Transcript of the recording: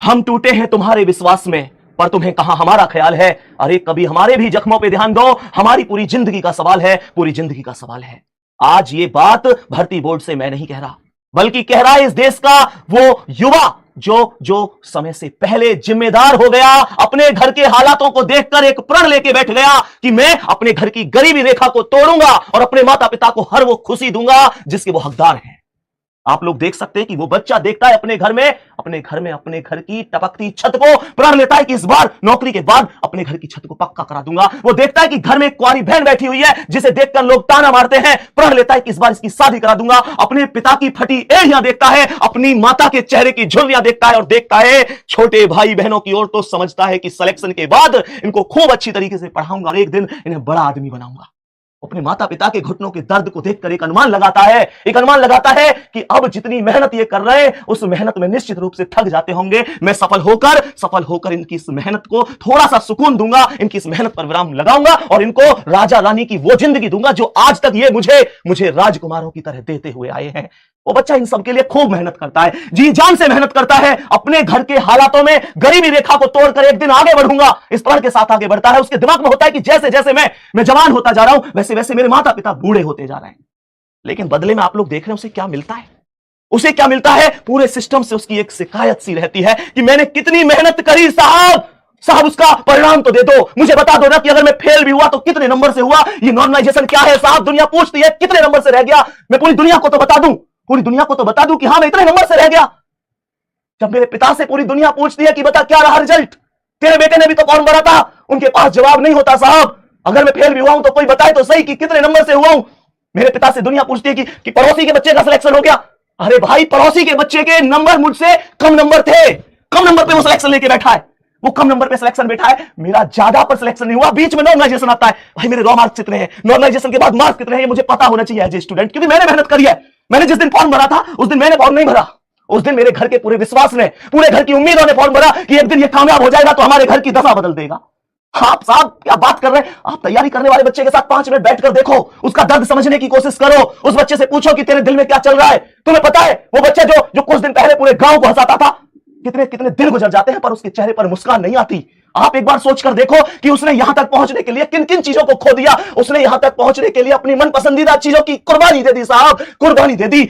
हम टूटे हैं तुम्हारे विश्वास में, पर तुम्हें कहां हमारा ख्याल है। अरे कभी हमारे भी जख्मों पे ध्यान दो, हमारी पूरी जिंदगी का सवाल है, पूरी जिंदगी का सवाल है। आज ये बात भर्ती बोर्ड से मैं नहीं कह रहा, बल्कि कह रहा है इस देश का वो युवा जो समय से पहले जिम्मेदार हो गया, अपने घर के हालातों को देखकर एक प्रण लेके बैठ गया कि मैं अपने घर की गरीबी रेखा को तोड़ूंगा और अपने माता पिता को हर वो खुशी दूंगा जिसके वो हकदार हैं। आप लोग देख सकते हैं कि वो बच्चा देखता है अपने घर में अपने घर की टपकती छत को, प्रण लेता है कि इस बार नौकरी के बाद अपने घर की छत को पक्का करा दूंगा। वो देखता है कि घर में एक कुंवारी बहन बैठी हुई है जिसे देखकर लोग ताना मारते हैं, प्रण लेता है कि इस बार इसकी शादी करा दूंगा। अपने पिता की फटी एड़ियां देखता है, अपनी माता के चेहरे की झुर्रियां देखता है और देखता है छोटे भाई बहनों की ओर, तो समझता है कि सिलेक्शन के बाद इनको खूब अच्छी तरीके से पढ़ाऊंगा और एक दिन इन्हें बड़ा आदमी बनाऊंगा। अपने माता पिता के घुटनों के दर्द को देखकर एक अनुमान लगाता है कि अब जितनी मेहनत ये कर रहे हैं उस मेहनत में निश्चित रूप से थक जाते होंगे। मैं सफल होकर इनकी इस मेहनत को थोड़ा सा सुकून दूंगा, इनकी इस मेहनत पर विराम लगाऊंगा और इनको राजा रानी की वो जिंदगी दूंगा जो आज तक ये मुझे राजकुमारों की तरह देते हुए आए हैं। वो बच्चा इन सब के लिए खूब मेहनत करता है, जी जान से मेहनत करता है, अपने घर के हालातों में गरीबी रेखा को तोड़कर एक दिन आगे बढ़ूंगा इस प्रण के साथ आगे बढ़ता है। उसके दिमाग में होता है कि जैसे जैसे मैं जवान होता जा रहा हूं वैसे वैसे मेरे माता पिता बूढ़े होते जा रहे हैं। लेकिन बदले में आप लोग देख रहे हैं उसे क्या मिलता है? पूरे सिस्टम से उसकी एक शिकायत सी रहती है कि मैंने कितनी मेहनत करी साहब उसका परिणाम तो दे दो, मुझे बता दो ना कि अगर मैं फेल भी हुआ तो कितने नंबर से हुआ। ये नॉर्मलाइजेशन क्या है साहब? दुनिया पूछती है कितने नंबर से रह गया। मैं पूरी दुनिया को तो बता दूं कि हाँ मैं इतने नंबर से रह गया। जब मेरे पिता से पूरी दुनिया पूछती है कि बता क्या रहा रिजल्ट, तेरे बेटे ने भी तो फॉर्म भरा था, उनके पास जवाब नहीं होता साहब। अगर मैं फेल भी हुआ हूं तो कोई बताए तो सही कि कितने नंबर से हुआ हूं। मेरे पिता से दुनिया पूछती है कि पड़ोसी के बच्चे का सिलेक्शन हो गया। अरे भाई, पड़ोसी के बच्चे के नंबर मुझसे कम नंबर थे, कम नंबर पे वो सिलेक्शन लेके बैठा है, वो कम नंबर पे सिलेक्शन बैठा है, मेरा ज्यादा पर सिलेक्शन नहीं हुआ। बीच में नॉर्मलाइजेशन आता है, भाई मेरे रॉ मार्क्स कितने हैं, नॉर्मलाइजेशन के बाद मार्क्स कितने हैं, ये मुझे पता होना चाहिए एज ए स्टूडेंट, क्योंकि मैंने मेहनत करी है। मैंने जिस दिन फॉर्म भरा था उस दिन मैंने फॉर्म नहीं भरा, उस दिन मेरे घर के पूरे विश्वास ने, पूरे घर की उम्मीदों ने फॉर्म भरा कि एक दिन ये कामयाब हो जाएगा तो हमारे घर की दशा बदल देगा। आप साहब क्या बात कर रहे हैं? आप तैयारी करने वाले बच्चे के साथ 5 मिनट बैठकर देखो, उसका दर्द समझने की कोशिश करो, उस बच्चे से पूछो कि तेरे दिल में क्या चल रहा है। तुम्हें पता है वो बच्चा जो कुछ दिन पहले पूरे गांव को हंसाता था, कितने दिन गुजर जाते हैं पर उसके चेहरे पर मुस्कान नहीं आती। आप एक बार सोचकर देखो कि उसने यहां तक पहुंचने के लिए किन किन चीजों को खो दिया। उसने यहां तक पहुंचने के लिए अपनी मन पसंदीदा चीजों की कुर्बानी दे दी साहब, कुर्बानी दे दी।